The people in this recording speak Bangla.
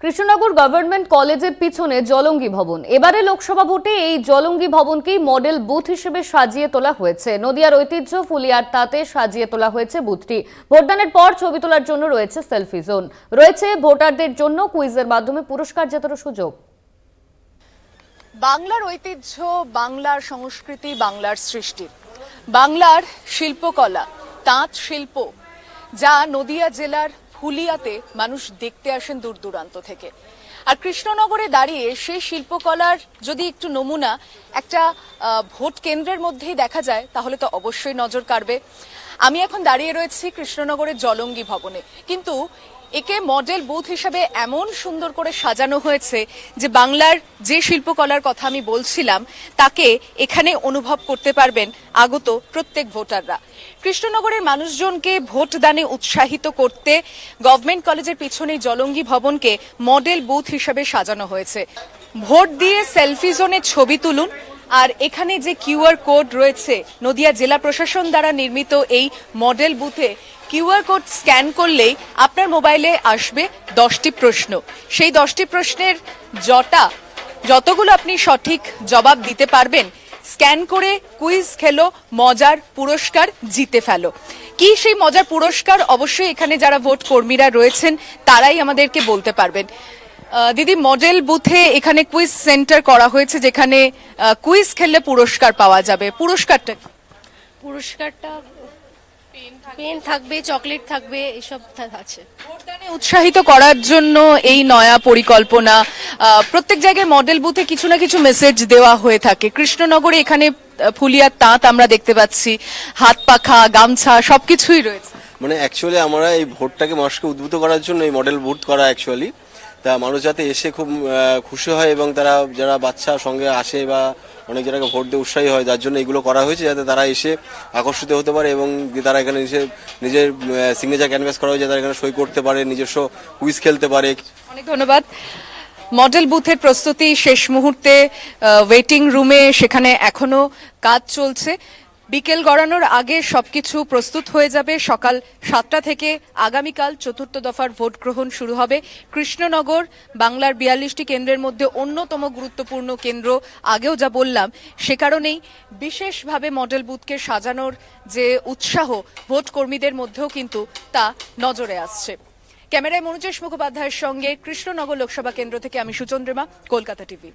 কৃষ্ণনগর গভর্নমেন্ট কলেজের পিছনে জলঙ্গি ভবন। এবারে লোকসভা ভোটে এই জলঙ্গি ভবনকেই মডেল বুথ হিসেবে সাজিয়ে তোলা হয়েছে। নদিয়ার ঐতিহ্য ফুলিয়ার তাতে সাজিয়ে তোলা হয়েছে বুথটি। ভোটদানের পর ছবি তোলার জন্য রয়েছে সেলফি জোন, রয়েছে ভোটারদের জন্য কুইজের মাধ্যমে পুরস্কার জেতার সুযোগ। বাংলার ঐতিহ্য, বাংলার সংস্কৃতি, বাংলার সৃষ্টি, বাংলার শিল্পকলা, তাঁত শিল্প, যা নদিয়া জেলার ফুলিয়াতে মানুষ দেখতে আসেন দূর দূরান্ত থেকে। আর কৃষ্ণনগরে দাঁড়িয়ে সেই শিল্পকলার যদি একটু নমুনা একটা ভোট কেন্দ্রের মধ্যেই দেখা যায় তাহলে তো অবশ্যই নজর কাড়বে। আমি এখন দাঁড়িয়ে রয়েছি কৃষ্ণনগরের জলঙ্গি ভবনে, কিন্তু একে মডেল বুথ হিসেবে এমন সুন্দর করে সাজানো হয়েছে যে বাংলার যে শিল্পকলার কথা আমি বলছিলাম তাকে এখানে অনুভব করতে পারবেন আগত প্রত্যেক ভোটাররা। কৃষ্ণনগরের মানুষজনকে ভোট দানে উৎসাহিত করতে গভর্নমেন্ট কলেজের পিছনে জলঙ্গি ভবনকে মডেল বুথ হিসেবে সাজানো হয়েছে। ভোট দিয়ে সেলফি জোনে ছবি তুলুন। আর এখানে যে কিউআর কোড রয়েছে, নদিয়া জেলা প্রশাসন দ্বারা নির্মিত এই মডেল বুথে কিউআর কোড স্ক্যান করলেই আপনার মোবাইলে আসবে 10টি প্রশ্ন। সেই 10টি প্রশ্নের যতগুলো আপনি সঠিক জবাব দিতে পারবেন, স্ক্যান করে কুইজ খেলো, মজার পুরস্কার জিতে ফেলো। কি সেই মজার পুরস্কার অবশ্যই এখানে যারা ভোট কর্মীরা রয়েছেন তারাই আমাদেরকে বলতে পারবেন। দিদি, মডেল বুথে এখানে কুইজ সেন্টার করা হয়েছে যেখানে কুইজ খেললে পুরস্কার পাওয়া যাবে। পুরস্কারটা পেন থাকবে, চকলেট থাকবে, এসব আছে। ভোটদানে উৎসাহিত করার জন্য এই নয়া পরিকল্পনা। প্রত্যেক জায়গায় মডেল বুথে কিছু না কিছু মেসেজ দেওয়া হয়ে থাকে। কৃষ্ণনগরে এখানে ফুলিয়ার তাঁত আমরা দেখতে পাচ্ছি, হাত পাখা, গামছা সবকিছুই রয়েছে। মানে অ্যাকচুয়ালি আমরা এই ভোটটাকে মানুষকে উদ্বুদ্ধ করার জন্য এই মডেল বুথ করা অ্যাকচুয়ালি। তা মানুষ যাতে এসে খুব খুশি হয় এবং তারা যারা বাচ্চা সঙ্গে আসে বা অনেক জায়গায় ভোট দিয়ে উৎসাহী হয়, যার জন্য এগুলো করা হয়েছে যাতে তারা এসে আকর্ষিত হতে পারে এবং তারা এখানে এসে নিজের সিগনেচার ক্যানভাস করা হয়েছে, তারা এখানে সই করতে পারে, নিজস্ব কুইজ খেলতে পারে। অনেক ধন্যবাদ। মডেল বুথের প্রস্তুতি শেষ মুহূর্তে, ওয়েটিং রুমে সেখানে এখনো কাজ চলছে। বিকেল গড়ানোর আগে সবকিছু প্রস্তুত হয়ে যাবে। সকাল 7টা থেকে আগামীকাল চতুর্থ দফার ভোট গ্রহণ শুরু হবে। কৃষ্ণনগর বাংলার 42টি কেন্দ্রের মধ্যে অন্যতম গুরুত্বপূর্ণ কেন্দ্র। আগেও যা বললাম সে কারণেই বিশেষভাবে মডেল বুথকে সাজানোর যে উৎসাহ ভোট কর্মীদের মধ্যেও কিন্তু তা নজরে আসছে। ক্যামেরায় মনোজেশ মুখোপাধ্যায়ের সঙ্গে কৃষ্ণনগর লোকসভা কেন্দ্র থেকে আমি সুচন্দ্রিমা, কলকাতা টিভি।